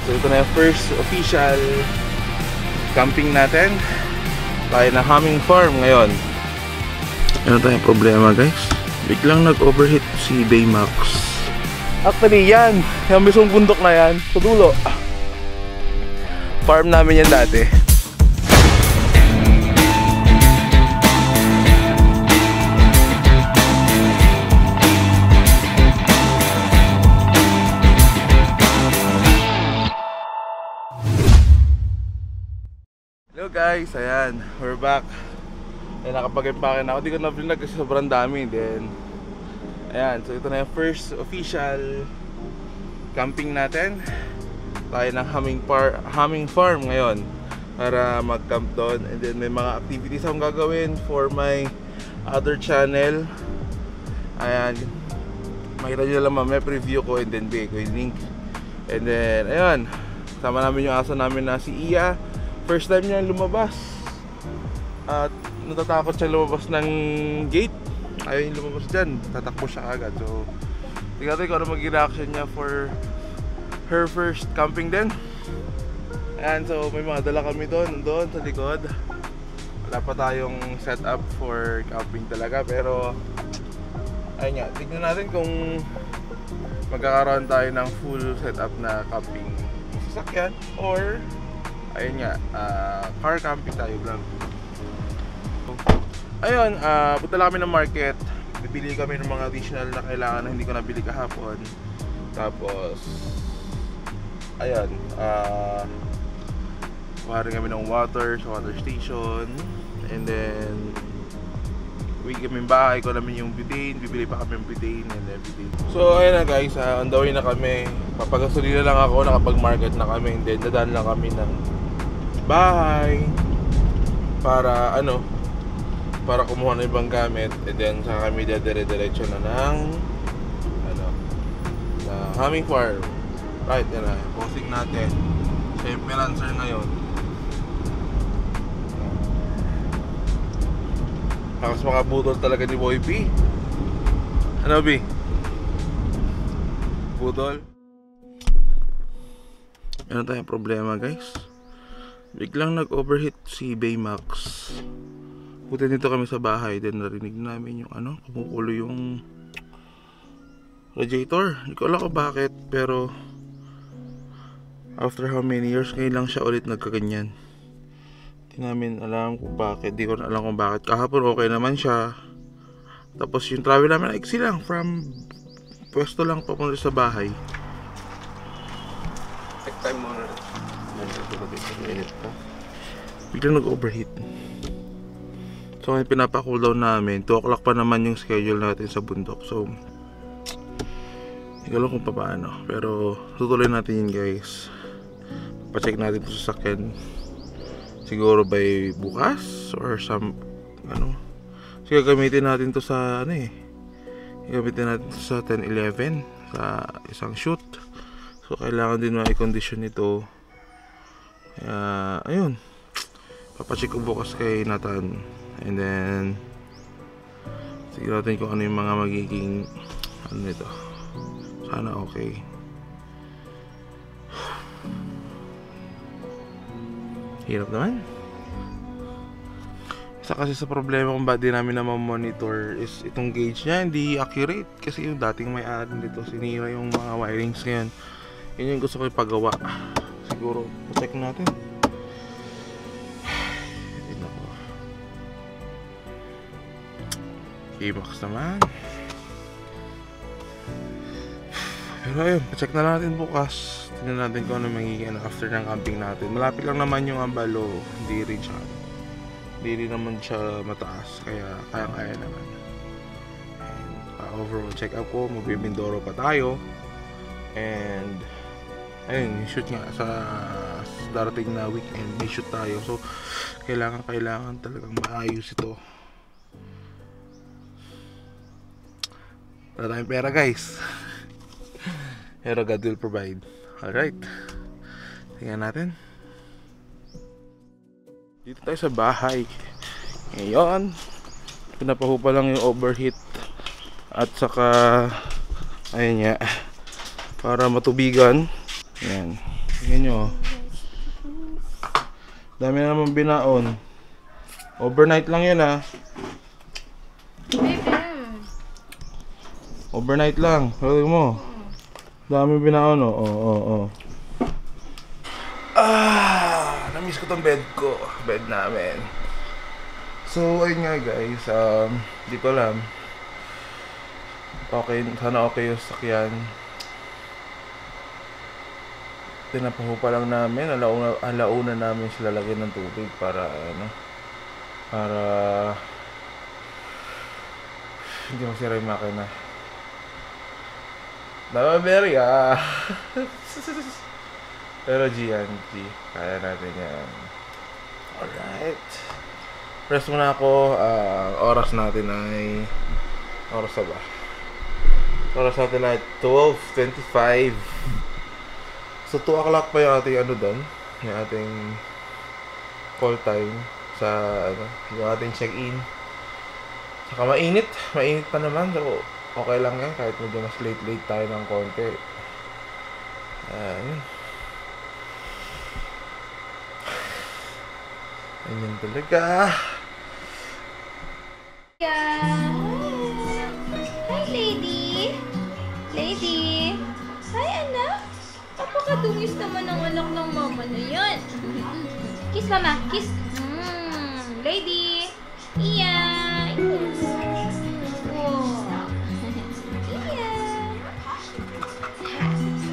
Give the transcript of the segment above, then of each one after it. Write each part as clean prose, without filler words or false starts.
So ito na yung first official camping natin. Tayo na Humming Farm ngayon. Ano tayong problema guys? Biglang nag-overheat si Baymax. Actually yan, yung mismong bundok na yan, sa dulo. Farm namin yan dati. Hello guys, ayan, we're back. Nakapag-impake na ako, di ko na-vlog kasi sobrang dami. Then, ayan, so ito na yung first official camping natin. Tayo ng Humming Farm ngayon para mag-camp doon. And then may mga activities akong gagawin for my other channel. Ayan, makita nyo lang mamaya preview ko and then bigay ko yung link. And then, ayan, sama namin yung aso namin na si Iya. First time niya lumabas at natatakot siya lumabas ng gate. Ayaw niya lumabas dyan, tatakbo siya agad. So tingnan natin kung ano maging reaction niya for her first camping din. Ayan, so may mga dala kami doon sa likod. Wala pa tayong setup for camping talaga, pero ayun nga, tignan natin kung magkakaroon tayo ng full setup na camping sasakyan or ayun nga, car camping tayo lang. Ayun, punta lang kami ng market. Bibili kami ng mga additional na kailangan na hindi ko nabili kahapon. Tapos ayun, kuharin kami ng water sa water station. And then uwi kami ng bahay ko namin yung butane. Bibili pa kami ng butane and everything. So ayun na guys, on the way na kami. Papagasolina lang ako, nakapag-market na kami. And then dadaan lang kami ng bahay para para kumuha ng ibang gamit, and then saka kami dire-diretso na ng na Humming Farm. Right, yan na, posting natin. Siya yung freelancer ngayon. Tapos makabutol talaga ni Boy P. Ano B? Butol. Ano tayong problema guys? Biglang nag-overheat si Baymax. Buti dito kami sa bahay, then narinig namin yung kumukulo yung radiator. Hindi ko alam kung bakit, pero after how many years ngayon lang siya ulit nagkaganyan. Hindi namin alam kung bakit. Hindi ko na alam kung bakit. Kahapon okay naman siya. Tapos yung travel namin iksi lang, from pwesto lang papunta sa bahay. Check time muna. Biglang nag-overheat. So ngayon pinapa-cool down namin. 2 o'clock pa naman yung schedule natin sa bundok. So hindi ko alam kung paano, pero tutuloy natin yun guys. Pa-check natin ito sa sasakyan siguro by bukas or kasi gagamitin natin to sa gagamitin natin to sa 10-11 sa isang shoot. So kailangan din ma-condition ito. Kaya ayun, papacheck ko bukas kay Nathan. And then sige natin kung ano yung mga magiging nito. Sana okay. Hirap naman. Isa kasi sa problema kung ba't di namin na monitor is itong gauge niya hindi accurate. Kasi yung dating may-ari dito sinira yung mga wirings ngayon. Yun yung gusto ko ipagawa. Siguro check natin. Baymax naman. Pero ayun, check na natin bukas. Tingnan natin kung ano magiging after ng camping natin. Malapit lang naman yung Ambalo. Hindi rin naman siya mataas. Kaya kaya naman. And overall check up ko, magbibindoro pa tayo. And ayun, yung shoot nga sa darating na weekend, may shoot tayo. So kailangan talagang maayos ito. Wala tayong pera guys. Pero God will provide. Alright, tingnan natin. Dito tayo sa bahay. Ngayon pinapahupa lang yung overheat. At saka ayun nga, para matubigan. Ayan. Tingnan nyo. Dami na naman binaon. Overnight lang yun ah. Overnight lang. Tingnan mo. Dami binaon oh. Oh. Namiss ko tong bed ko. Bed namin. So, ayun nga guys. Di ko alam. Okay, sana okay yung sakyan. Tinapaho pa lang namin. Alauna namin sila lagyan ng tubig para para hindi masira yung makina. Damaberry pero GNG kaya natin yan. Alright, rest muna ako. Oras natin ay oras natin ay 12:25. So 2 o'clock pa yung ating doon, yung ating call time sa yung ating check-in. Saka mainit pa naman, so okay lang yan kahit medyo mas late tayo ng konti. Yun. Ganyan talaga. Yeah. Hi, lady. Hi, anak. Napakadungis naman ang anak ng mama na yan. Kiss, mama. Kiss. Lady. Iya. Wow. Iya.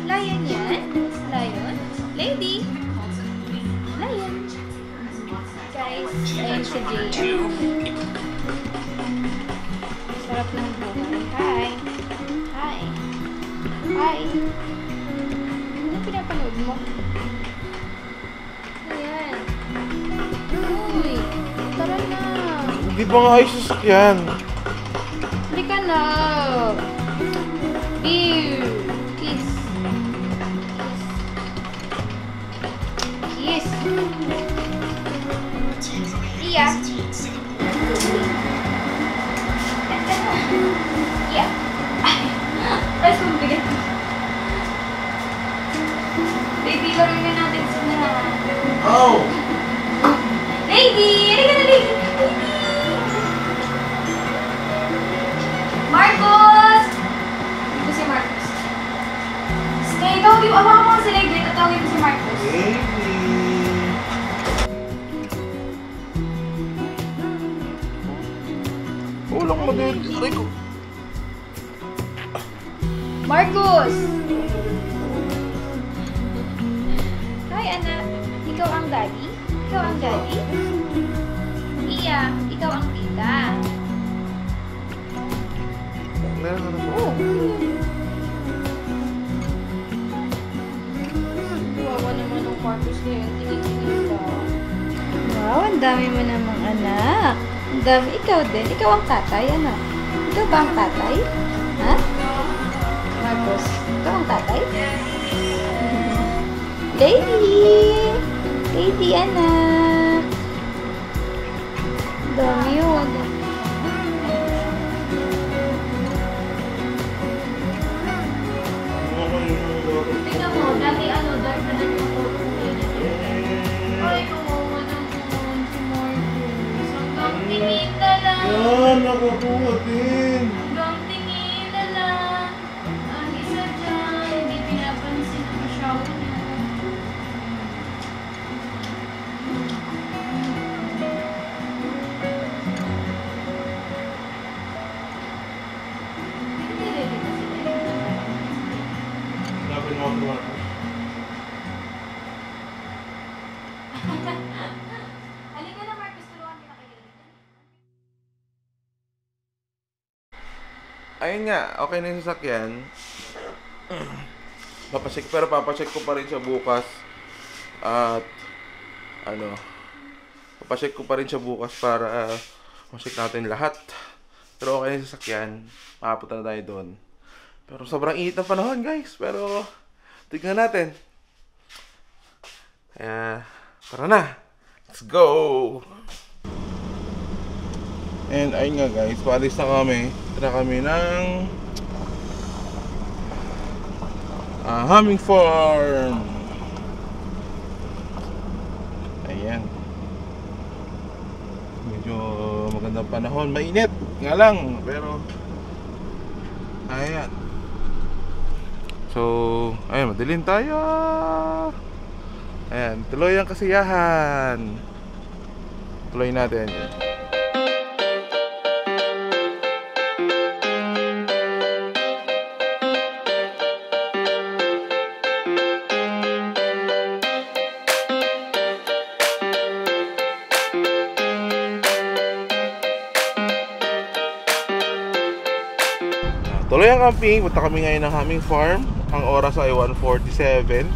Lion yan. Lion. Lady. Lion. Guys, ayun si Jay. Sarap ng buhay. Hi. Ano pinapanood mo? Ayan. Uy, tara na. Hindi ba nga ayos sa sakyan? Halika na. Ew. Kiss. Iya. Iya. Tapos mabigat. Baby, laruin na natin sila. Oh! Lady! Halika na, lady! Marcos! Ito si Marcos. Stay, tawagin mo. Awa mo si Lady. Tatawagin mo si Marcos. Ulang mo din. Aray ko. Marcos! Hi, anak. Ikaw ang daddy? Iya, ikaw ang tita. Oh. Wawa naman ang Marcos ngayon. Tingin-tingin ka. Wow, ang dami mo namang anak. Ang dami. Ikaw din. Ikaw ang tatay, anak. Ikaw ba ang tatay? Ha? Marcos, ikaw ang tatay? Lady, anak. Ang dami yun. Tingnan mo, dati dark na lang yung photo niya. Ay, kawawa naman si Marcos. Hanggang tingin na lang. Yan, nakakuha din. Hanggang tingin na lang. Ang isa dyan, hindi pinapansin ang asawa niya. Hindi ready na sila. Napin mo ako. Halika na, Marcos. Tulungan kita kayo. Ayun nga, okay na yung sasakyan. Papacheck ko pa rin siya bukas. At papacheck ko pa rin siya bukas para ma-check natin lahat. Pero okay na yung sasakyan. Makapunta na tayo doon. Pero sobrang init ng panahon, guys. Pero tignan natin. Kaya tara na. Let's go! And ayun nga guys, paalis na kami. Tara kami ng Humming Farm. medyo magandang panahon. Mainit nga lang, pero ayan. So, ayan, madilim tayo. Ayan, tuloy ang kasiyahan. Tuloy natin. Tuloy ang camping. Punta kami ngayon ng Humming Farm. Ang oras ay 1:47.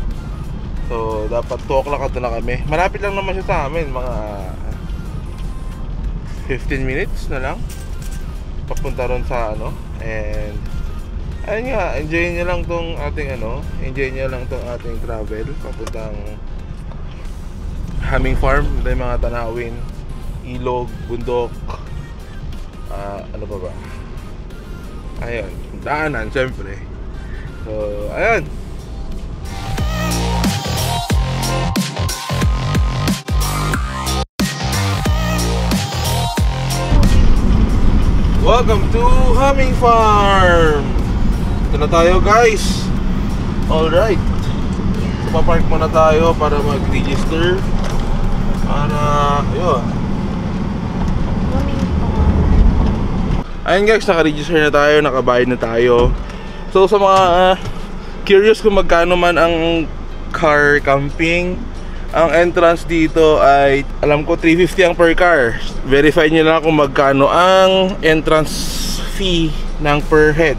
So dapat 2 o'clock na na kami. Malapit lang naman siya sa amin. Mga 15 minutes na lang papunta ron sa ano. And ayun nga, enjoy nyo lang tong ating ano, enjoy nyo lang tong ating travel papuntang Humming Farm. Ito yung mga tanawin, ilog, bundok, ano pa ba? Ayun, daanan syempre. So, ayun. Welcome to Humming Farm. Ito na tayo guys. Alright. So, papark muna tayo para mag-register. Para, yun. Ayun guys, naka-register na tayo, nakabayad na tayo. So sa mga curious kung magkano man ang car camping, ang entrance dito ay alam ko 350 ang per car. Verify nyo lang kung magkano ang entrance fee ng per head.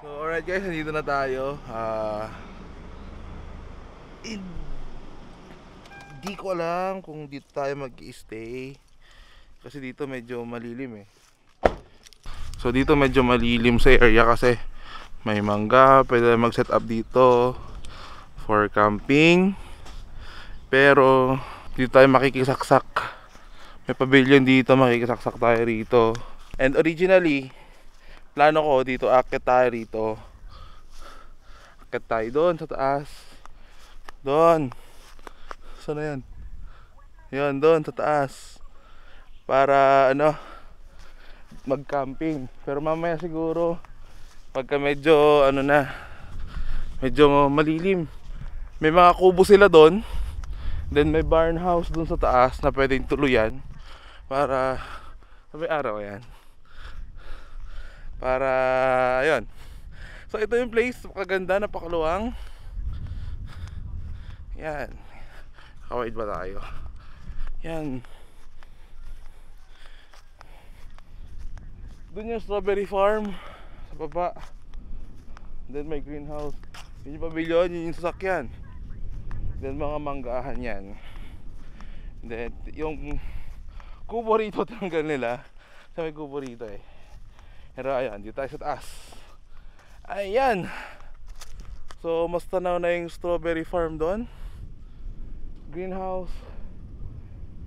So alright guys, nandito na tayo. Hindi ko alam kung dito tayo mag-stay kasi dito medyo malilim eh. So dito medyo malilim sa area kasi may mangga, pwede mag-set up dito for camping. Pero dito tayo makikisaksak. May pavilion dito, makikisaksak tayo rito. And originally plano ko dito, akit tayo rito. Akit tayo doon sa taas. Doon. Saan na yan? Yan, doon sa taas. Para ano, mag-camping. Pero mamaya siguro pagka medyo ano na, medyo malilim, may mga kubo sila doon. Then may barn house doon sa taas na pwedeng tuluyan. Para may araw yan. Para ayun. So ito yung place, napakaganda, napakaluwang. Yan. Kawait ba tayo? Yan. Doon yung strawberry farm sa baba. Then may greenhouse. Yun yung pavilion, yun yung sasakyan. Then mga manggahan yan. Then yung kubo rito tanggal nila. Sa may kubo rito eh. Pero ayan, dito tayo sa taas. Ayan. So mas tanaw na yung strawberry farm doon. Greenhouse.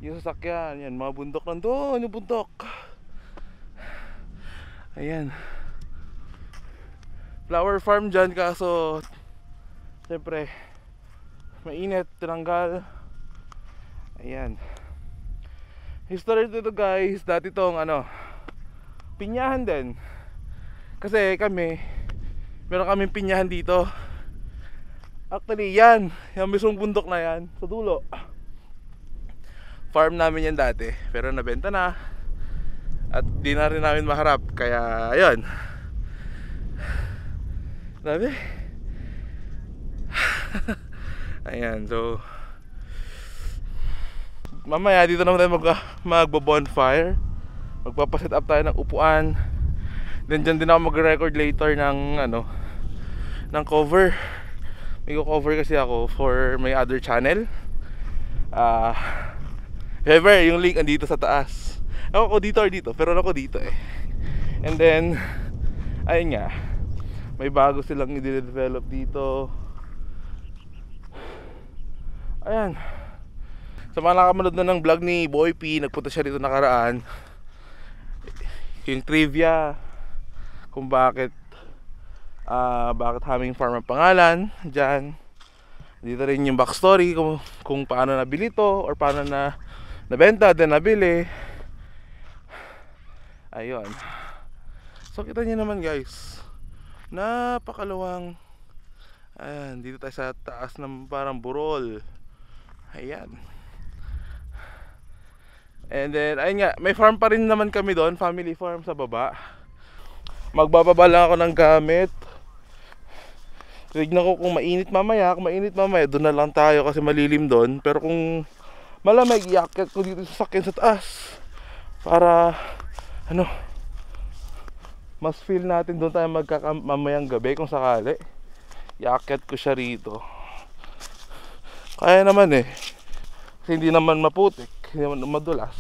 Yung sasakyan. Yan, mga bundok nandun. Yung bundok. Ayan. Flower farm dyan, kaso siyempre mainit, tinanggal. Ayan. History dito guys. Dati tong ano, pinyahan din. Kasi kami, meron kaming pinyahan dito. Actually yan, yung mismong bundok na yan, sa dulo. Farm namin yan dati, pero nabenta na. At di na rin namin maharap, kaya ayun. Grabe. Ayan, so mamaya dito naman tayo magbo-bonfire. Magpapaset up tayo ng upuan. Then dyan din ako mag-record later ng ano, ng cover. May cover kasi ako for my other channel. However, yung link andito sa taas. Ako dito or dito, pero ako dito eh. And then ayun nga, may bago silang i-develop dito. Ayan. Sa mga nakamunod na ng vlog ni Boy P, nagpunta siya dito nakaraan. Yung trivia kung bakit Humming Farm ang pangalan dyan. Dito rin yung backstory kung paano nabili to or paano nabenta then nabili. Ayun. So kita nyo naman guys, napakaluwang. Ayan, dito tayo sa taas ng parang burol. Ayan. And then, ayun nga, may farm pa rin naman kami doon, family farm sa baba. Magbababa lang ako ng gamit. Tignan ko kung mainit mamaya. Kung mainit mamaya, doon na lang tayo kasi malilim doon. Pero kung malamig, iakyat ko dito sa sakyan sa taas. Para, mas feel natin doon tayo magkakamp mamayang gabi kung sakali. Iakyat ko siya rito. Kaya naman kasi hindi naman maputik, hindi naman madulas.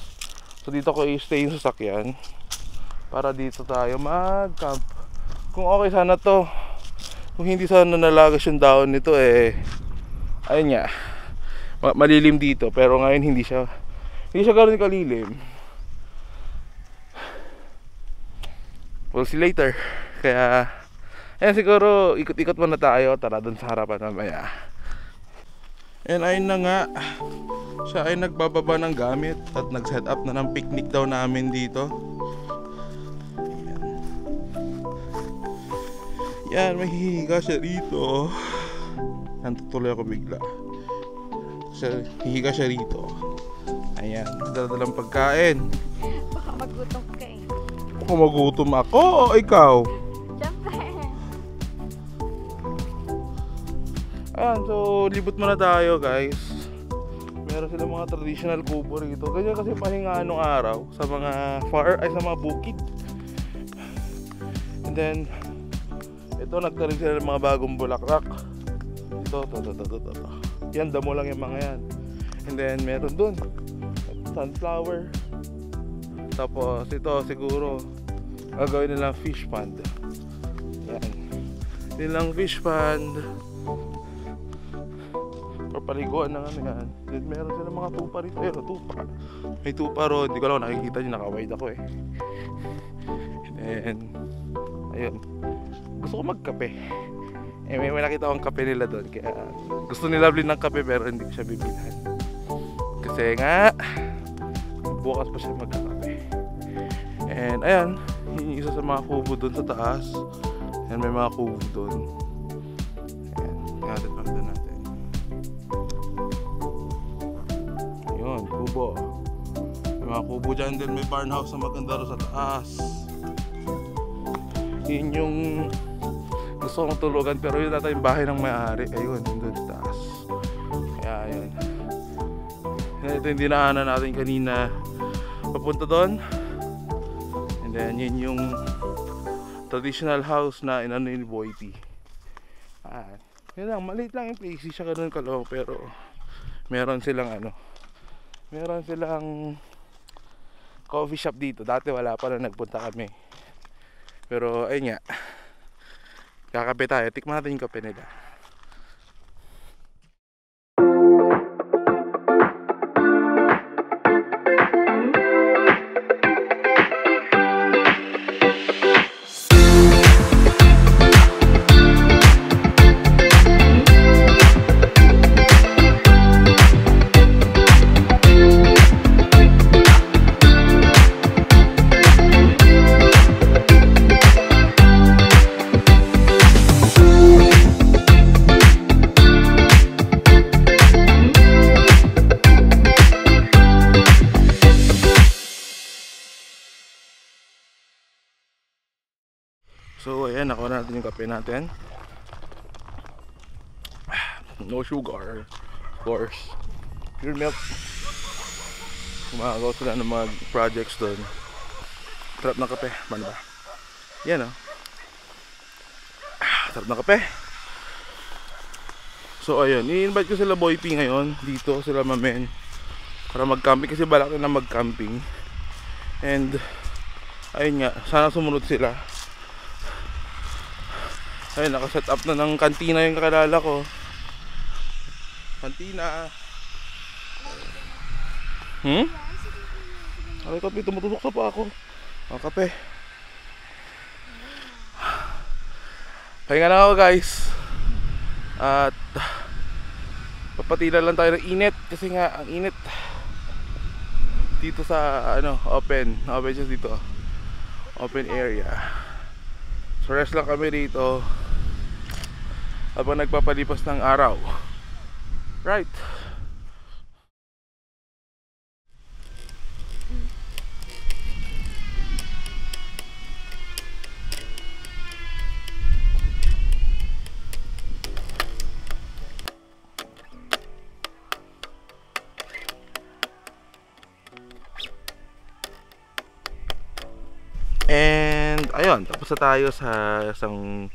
So dito ko i-stay yung sasakyan para dito tayo mag-camp. Kung okay sana to, kung hindi sana nalagas yung dahon nito ayun nga, malilim dito. Pero ngayon hindi siya ganoon kalilim. We'll see later. Kaya ayan, siguro ikot-ikot muna tayo. Tara dun sa harapan mamaya. And ayun na nga, siya ay nagbababa ng gamit at nag-set up na ng picnic daw namin dito. Yan, may hihiga siya rito. Yan, tutuloy ako bigla. Hihiga siya rito. Ayan, dala-dalang pagkain. Baka magutom ka Baka magutom ako o ikaw? Siyempre. Ayan, so libot muna tayo guys. Meron silang mga traditional kubo rito. Ganyan kasi pahinga nung araw sa mga sa mga bukid. And then ito, nagtanim sila ng mga bagong bulaklak. Ito. Yan, damo lang yung mga yan. And then meron dun sunflower. Tapos ito siguro gagawin nilang fish pond. Yan, nilang fish pond or paliguan ng yan. Then meron sila mga tupa rito. Tupa. May tupa ron. Hindi ko lang nakikita nyo, naka-wide ako And then ayun, gusto ko magkape. May nakita akong kape nila doon. Kaya gusto nila bilhin ng kape pero hindi ko siya bibilhan. Kasi nga bukas pa siya magkakape. And ayan, yung isa sa mga kubo doon sa taas. Ayan, may mga kubo doon. Ayan, pakita natin. Ayun, kubo. May mga kubo dyan din. May farmhouse na maganda doon sa taas. Yun yung gusto kong tulugan pero yun natin yung bahay ng may-ari. Ayun, doon sa taas. Kaya ayun. Ito yung dinaanan natin kanina papunta doon. And then yun yung traditional house na inano ni Boy P. Yun lang, maliit lang yung place. Siya ganun kalawang pero meron silang meron silang coffee shop dito. Dati wala pa na nagpunta kami. Pero ayun nga, kakape tayo. Tikman natin yung kape nila. So ayan, nakuha natin yung kape natin. No sugar, of course. Pure milk. Gumagawa sila ng mga projects doon. Sarap ng kape, paano ba? Yan sarap ng kape. So ayun, i-invite ko sila Boy P ngayon. Dito sila mamen para mag-camping kasi balak na mag-camping. And ayun nga, sana sumunod sila. Ayun, nakaset up na ng kantina yung kakilala ko. Kantina. Ay, kape, tumutusok sa pa ako. Kape. Pahinga lang ako, guys. At papatila lang tayo ng init kasi nga ang init dito sa open siya dito, open area. So rest lang kami dito habang nagpapalipas ng araw, right? And ayun, tapos na tayo sa isang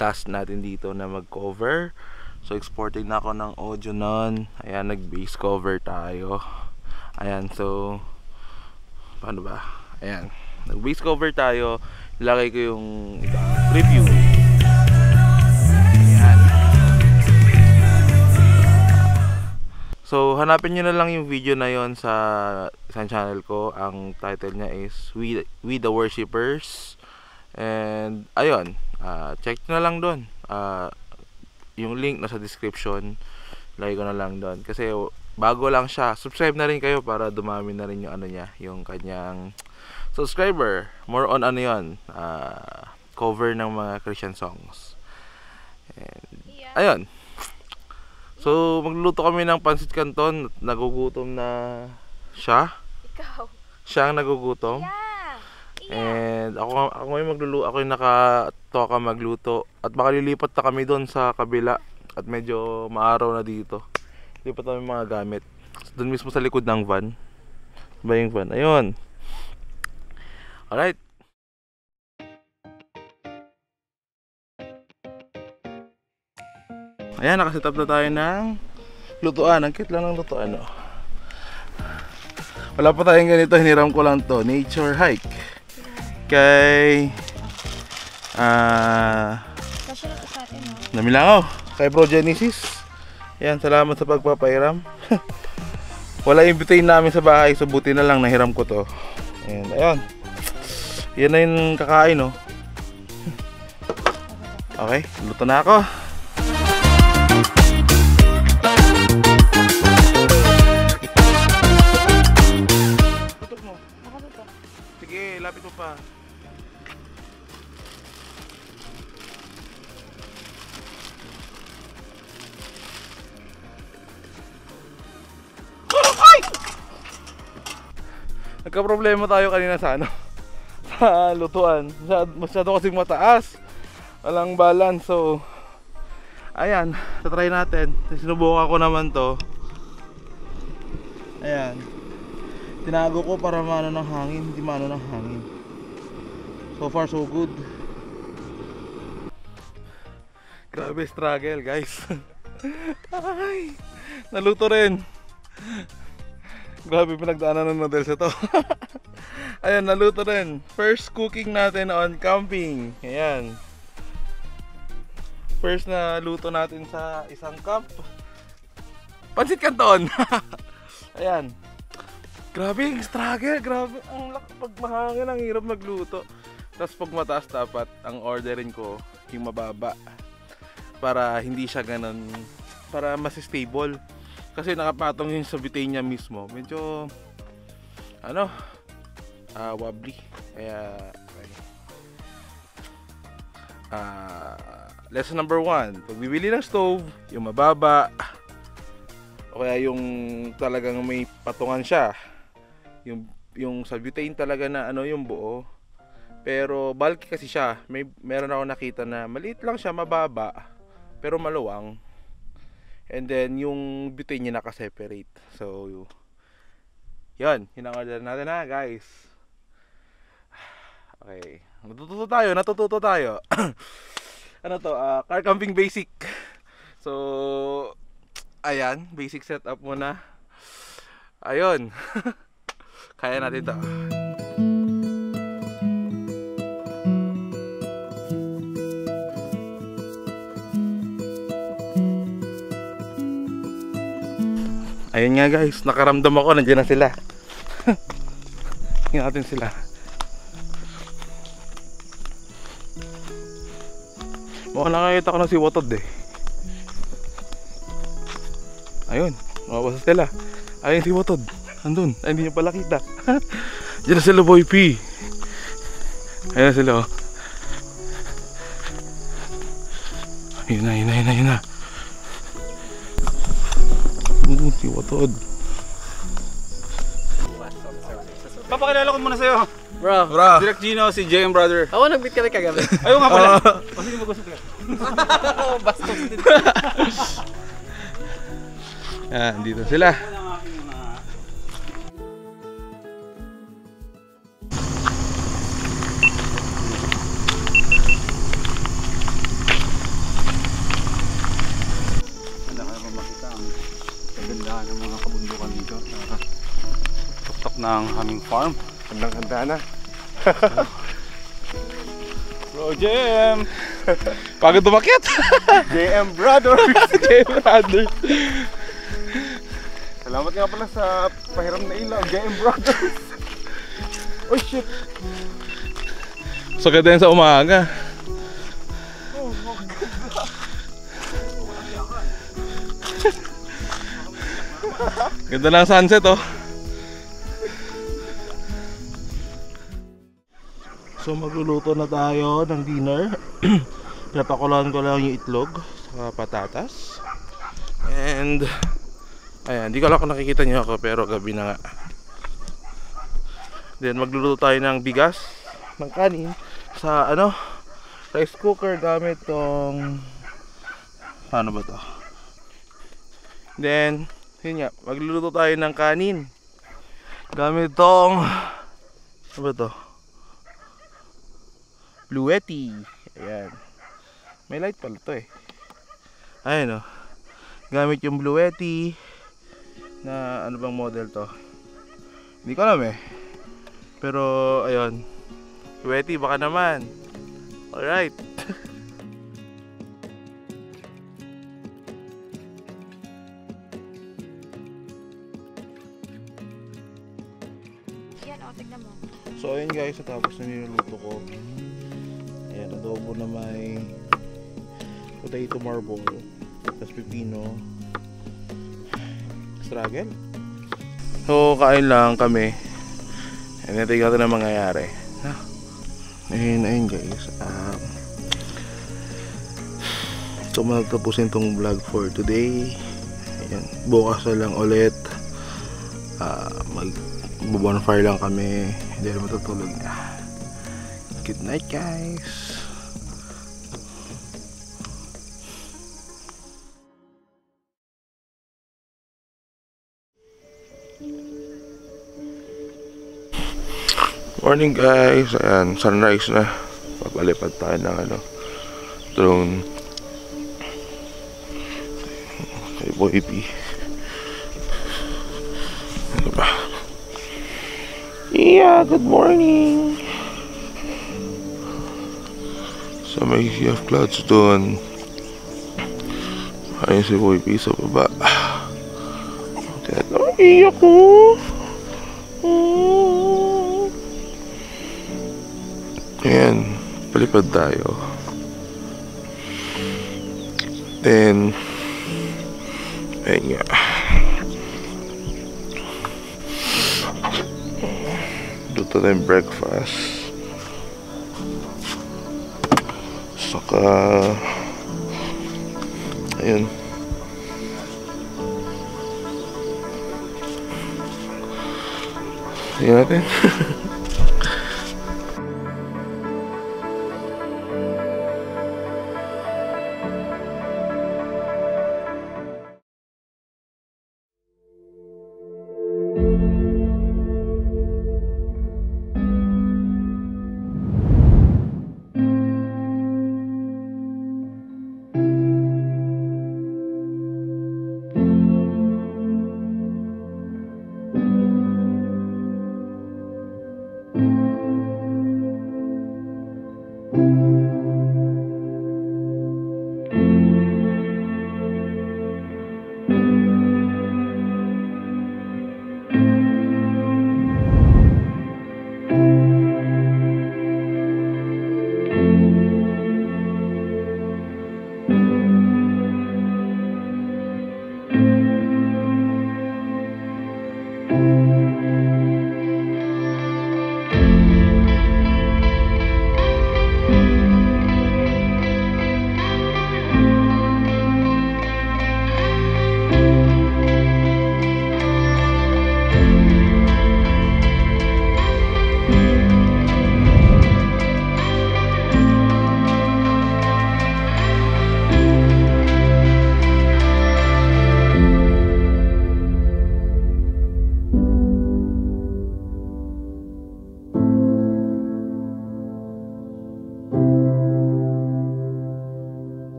task natin dito na mag-cover. So exporting na ako ng audio nun. Ayan, nag-base cover tayo. Ayan, so paano ba? Ayan, nag-base cover tayo. Ilagay ko yung review. So, hanapin nyo na lang yung video na yon sa isang channel ko. Ang title niya is We the Worshippers. And, ayun, check nyo na lang doon. Yung link nasa description. Lagay ko na lang doon. Kasi, bago lang siya. Subscribe na rin kayo para dumami na rin yung niya. Yung kanyang subscriber. More on yon. Cover ng mga Christian songs. And, ayun. So, magluluto kami ng pansit canton. Nagugutom na siya. Ikaw. Siya ang nagugutom. Yeah. And ako yung magluluto. Ako yung nakatoka magluto. At baka lilipat na kami doon sa kabila. At medyo maaraw na dito. Lipat kami mga gamit. Doon mismo sa likod ng van. Ba yung van? Ayun. Alright. Ayan, nakaset up na tayo ng lutuan. Ang cute lang ng lutuan, no? Wala pa tayong ganito, hiniram ko lang to. Nature hike. Kay Namilangaw. Kay Bro Genesis. Ayan, salamat sa pagpapairam. Wala imbitahin namin sa bahay, so buti na lang nahiram ko to. Ayan, ayan. Yan na yung kakain, no? Okay, luto na ako. Sige, lapit mo pa. Nagka-problema tayo kanina sa sa lutuan. Masyado kasing mataas. Walang balance, so ayan, tatry natin. Sinubukan ko naman to. Ayan. Tinago ko para maano ng hangin, hindi maano ng hangin. So far so good. Grabe struggle, guys. Ay, naluto rin. Grabe pinagdaanan ng noodles ito. Ayan, naluto rin. First cooking natin on camping. Ayan. First na luto natin sa isang camp. Pansit canton. Ayan. Grabe yung struggle, grabe ang pag mahangin, ang hirap magluto. Tapos pag mataas dapat ang orderin ko yung mababa para hindi siya ganun, para mas stable. Kasi nakapatong yung sa butane niya mismo, medyo wobbly. Kaya okay. Lesson number 1, pag bibili ng stove, yung mababa o kaya yung talagang may patungan siya. Yung sa butane talaga na yung buo. Pero bulky kasi siya. Meron ako nakita na maliit lang siya, mababa, pero maluwang. And then yung butane niya naka-separate. So yun ang order natin na, guys. Okay, natututo tayo. Ano to? Car camping basic. So ayan, basic setup muna. Ayun. Kaya natin to. Ayun nga guys, nakaramdam ako, nandiyan na sila. Tingnan natin sila. Mukhang nakakita ko na si Watod eh. Ayun, mabasa sila. Ayun si Watod. Andun, ay, hindi niya pala kita. Diyan na sila Boy P. Ayun na sila oh. Ayun na. Si Watod. Papakilala ko muna sa'yo. Bro, Direct Gino, si JM Brother. ako nag-meet kami kagabi. Ayaw nga pala. O sige, mag-usap ka. Bastos din. Yan, dito sila. Wala ka naman makita ang kagandahan ng mga kabundukan dito. Tuktok ng aming farm. Handang-handa na. Bro, JM! Pagod umakyat. JM Brother! JM Brother. Salamat nga pala sa pahiram na ilaw, JM Brothers! Oh shit! So ganda yan sa umaga. Ganda lang sunset oh. So magluluto na tayo ng dinner. Pinapakuloan ko lang yung itlog sa patatas. And ayan, di ko lang kung nakikita niyo ako pero gabi na nga. Then magluluto tayo ng bigas, ng kanin sa rice cooker gamit tong paano ba to? Then yun nga, magluluto tayo ng kanin gamit tong ano ba to? Bluetti. Ayan. May light pala to eh. Ayan oh. Gamit yung Bluetti na ano bang model to? Hindi ko alam eh. Pero ayun. Bluetti baka naman. Alright. Yan, o, tignan mo. So ayun guys, tapos na niluluto ko. Ayan, adobo na may potato marble, tapos pipino. Struggle. So kain lang kami. And tingnan natin ang mangyayari. Ayun guys. So magtapusin tong vlog for today. Ayan, bukas na lang ulit. Mag-bonfire lang kami. Hindi na matutulog na. Good night guys. Morning guys. Ayan, sunrise na. Papalipad tayo ng drone kay Boy P. Ano ba? Yeah, good morning. So may sea of clouds doon. Ayun si Boy P sa baba. Iyak ko. Ayan, palipad tayo. Then ayun nga, luto na yung breakfast. Saka ayun, tingnan natin.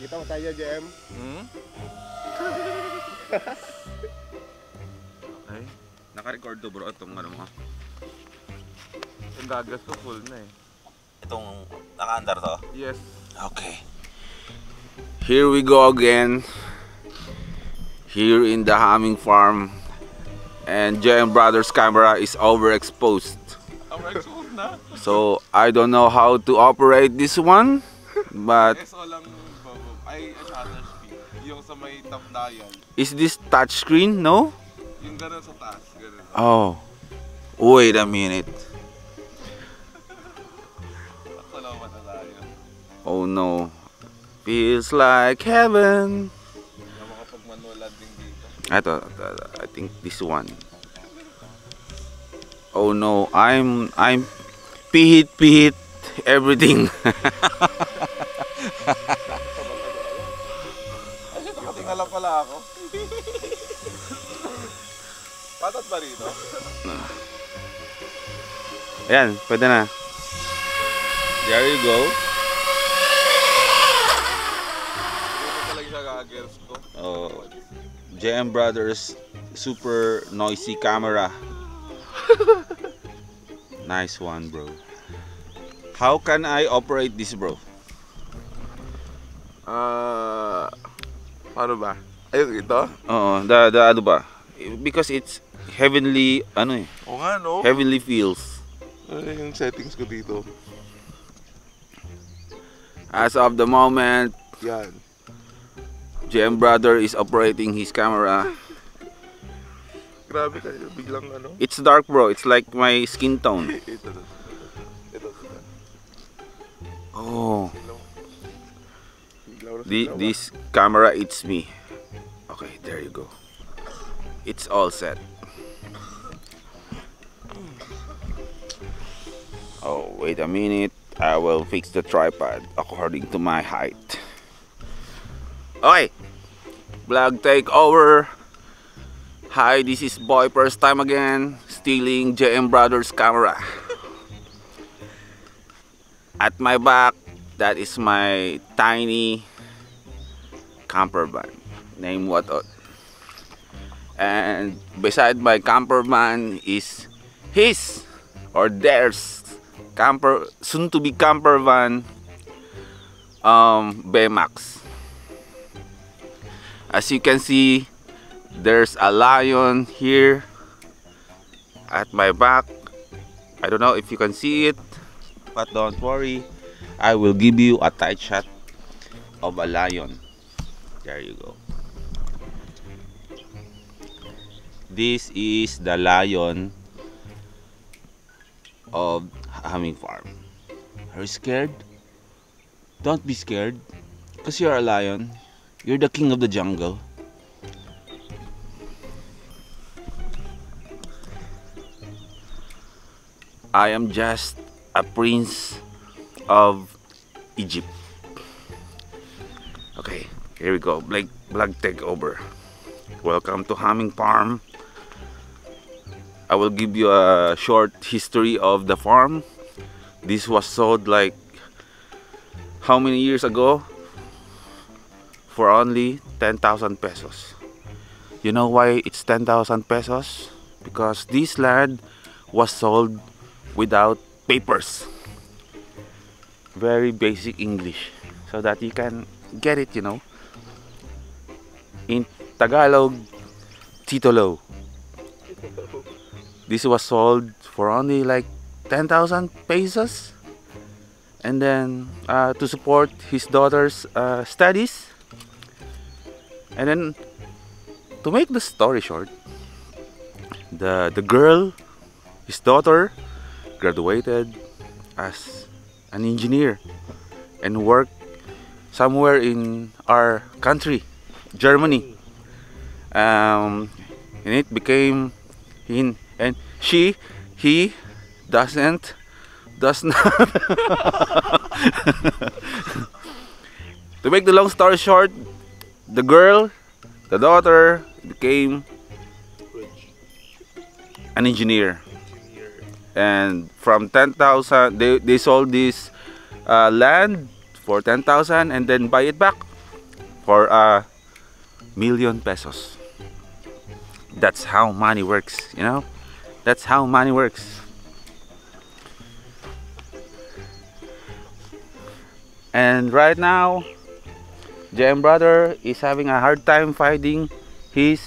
Kita mo tayo, JM. Okay. Naka-record to bro, itong ano mo. Yung gagas ko full na eh. Itong naka-andar to? Yes. Okay. Here we go again. Here in the Humming Farm. And JM Brothers camera is overexposed. Overexposed na? So I don't know how to operate this one. But SO lang ay shutter speed. Yung sa may top dial. is this touch screen? No? Yung gano'n sa taas. Gano'n. Oh. Wait a minute. Salamat na tayo. Oh no. Feels like heaven. Hindi na makapag-manual landing dito. Ito, I think this one. Oh no, I'm pihit everything. Ay, nakatingala pala ako. Patat ba rito? Ayan, pwede na. There you go. Hindi mo talaga siya gagers ko. Oh, JM Brothers super noisy camera. Nice one, bro. How can I operate this, bro? Paano ba? Ayun, ito? Oo, the ano ba? Because it's heavenly, ano eh, O nga, no? heavenly feels. Ano yung settings ko dito? As of the moment, Yan. JM Brother is operating his camera. Grabe kayo, biglang ano? It's dark, bro. It's like my skin tone. Ito. Oh, Biglaw na this camera, it's me. Okay, there you go. It's all set. Oh, wait a minute. I will fix the tripod according to my height. Okay, vlog takeover. Hi, this is Boy first time again, stealing JM Brothers camera. At my back, that is my tiny camper van named Watot. And beside my camper van is his or theirs camper, soon to be camper van, Baymax. As you can see, there's a lion here at my back. I don't know if you can see it, but don't worry, I will give you a tight shot of a lion. There you go. This is the lion of Humming Farm. Are you scared? Don't be scared, because you're a lion. You're the king of the jungle. I am just a prince of Egypt. Okay, here we go. Vlog takeover. Welcome to Humming Farm. I will give you a short history of the farm. This was sold like how many years ago? For only 10,000 pesos. You know why it's 10,000 pesos? Because this land was sold without papers. Very basic English, so that you can get it, you know. In Tagalog, titolo. This was sold for only like 10,000 pesos. And then to support his daughter's studies. And then, to make the story short, the girl, his daughter, graduated as an engineer and worked somewhere in our country, Germany. And it became and he does not to make the long story short, the girl, the daughter, became an engineer. And from 10,000, they sold this land for 10,000 and then buy it back for a million pesos. That's how money works, you know? That's how money works. And right now, JM brother is having a hard time finding his...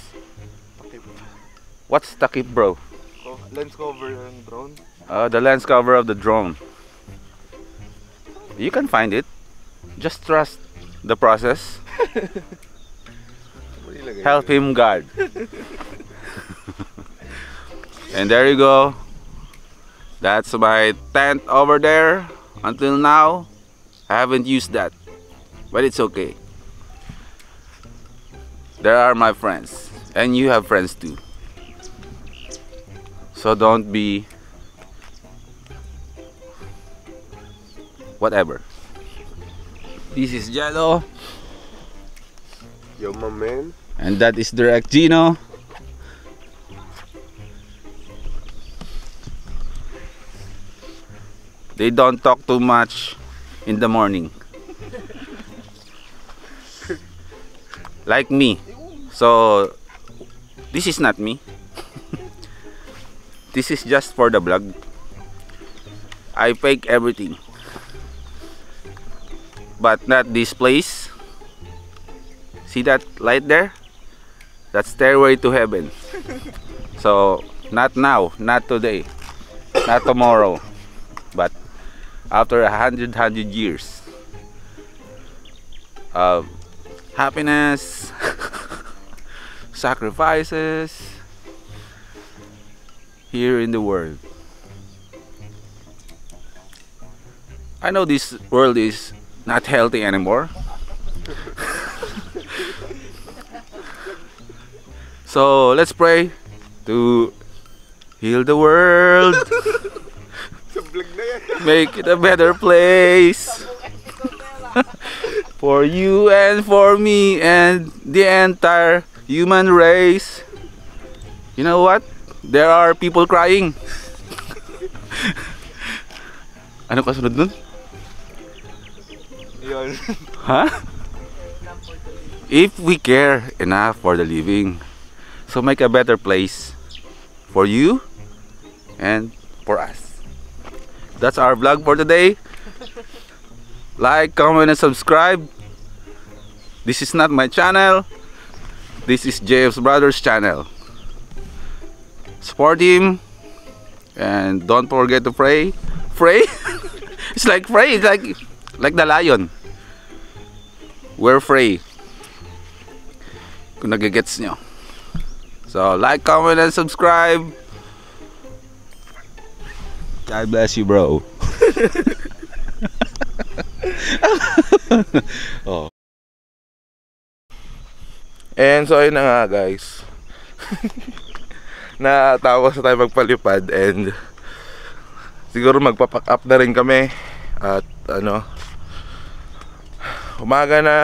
What's takip, bro? Lens cover ng drone. The lens cover of the drone. You can find it. Just trust the process. Help him, God. And there you go. That's my tent over there. Until now, I haven't used that, but it's okay. There are my friends, and you have friends too. So don't be whatever. This is Jello, Yo, my man. and that is Direct Gino. They don't talk too much in the morning, like me. So this is not me. This is just for the vlog. I fake everything, but not this place. See that light there? That's stairway to heaven. So not now, not today, not tomorrow, but after 100 years of happiness, sacrifices here in the world. I know this world is not healthy anymore. So let's pray to heal the world. Make it a better place for you and for me and the entire human race. You know what? There are people crying. Ano kasunod nun? Yun. Huh? If we care enough for the living, so make a better place for you and for us. That's our vlog for today. Like, comment, and subscribe. This is not my channel. This is James Brothers channel. Support him, and don't forget to pray. Pray? It's like pray. It's like the lion. We're free. Kung nagigets nyo. So like, comment, and subscribe. God bless you, bro. Oh. And so ayun na nga guys. Natawa sa tayo magpalipad, and siguro magpapack up na rin kami. At ano, umaga na.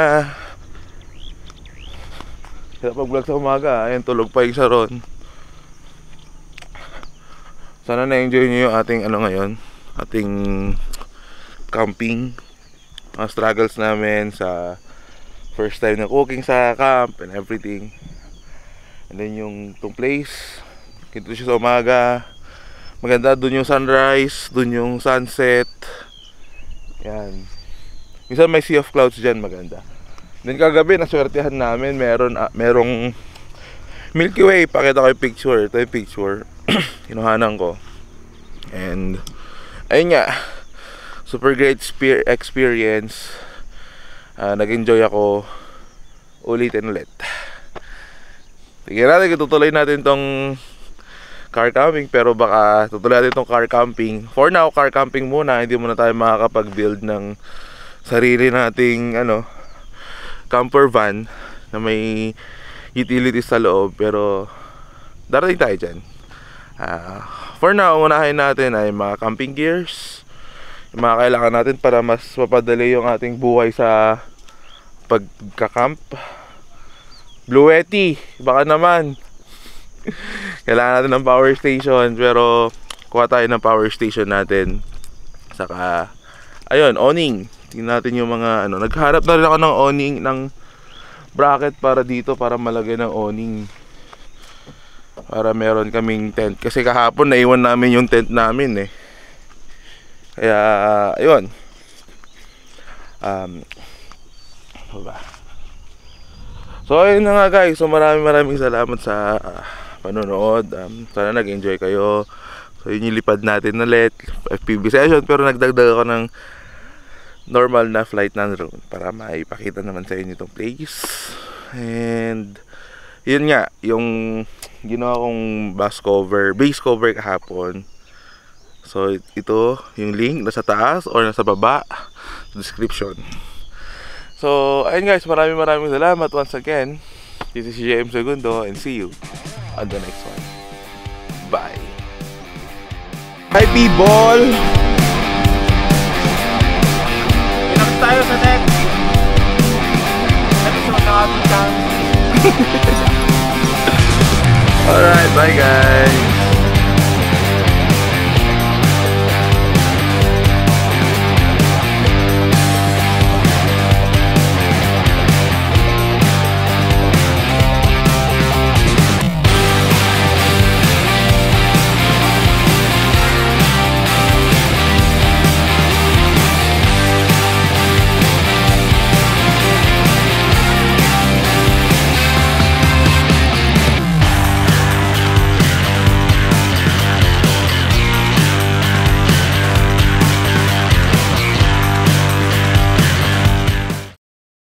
Hirap mag-vlog sa umaga. Ayun, tulog pa yung Sharon. Sana na-enjoy nyo yung ating ano ngayon, ating camping, mga struggles namin sa first time na cooking sa camp and everything. And then yung itong place, kinto siya sa umaga, maganda, dun yung sunrise, dun yung sunset. Yan. Minsan may sea of clouds dyan, maganda. Then kagabi, naswertihan namin, merong Milky Way. Pakita ko yung picture. Ito yung picture. Kinuhanan ko. And ayun nga, super great experience. Nag-enjoy ako. Ulitin ulit. Tignan natin kung tutuloy natin tong car camping, pero baka tutuloy natin tong car camping. For now, car camping muna. Hindi muna tayo makakapag-build ng sarili nating camper van na may utilities sa loob, pero darating tayo dyan. For now, unahin natin ay mga camping gears, yung mga kailangan natin para mas mapadali yung ating buhay sa pagka-camp. Blue Yeti, baka naman. Kailangan natin ng power station, pero kuha tayo ng power station natin. Saka ayun, awning. Tingnan natin yung mga nagharap na rin ako ng awning, ng bracket para dito, para malagay ng awning. Para meron kaming tent. Kasi kahapon naiwan namin yung tent namin eh. Kaya, ayun. So, ayun na nga guys. So, maraming salamat sa panonood. Sana nag-enjoy kayo. So, yun yung lipad natin ulit. FPV session. Pero nagdagdag ako ng normal na flight na drone para maipakita naman sa inyo itong place. And yun nga, yung ginawa kong base cover kahapon. So ito yung link, nasa taas or nasa baba, description. So ayun guys, maraming salamat once again. This is JM Segundo and see you on the next one. Bye. Hi people! Tayo sa next episode ng aming channel. Alright, bye guys.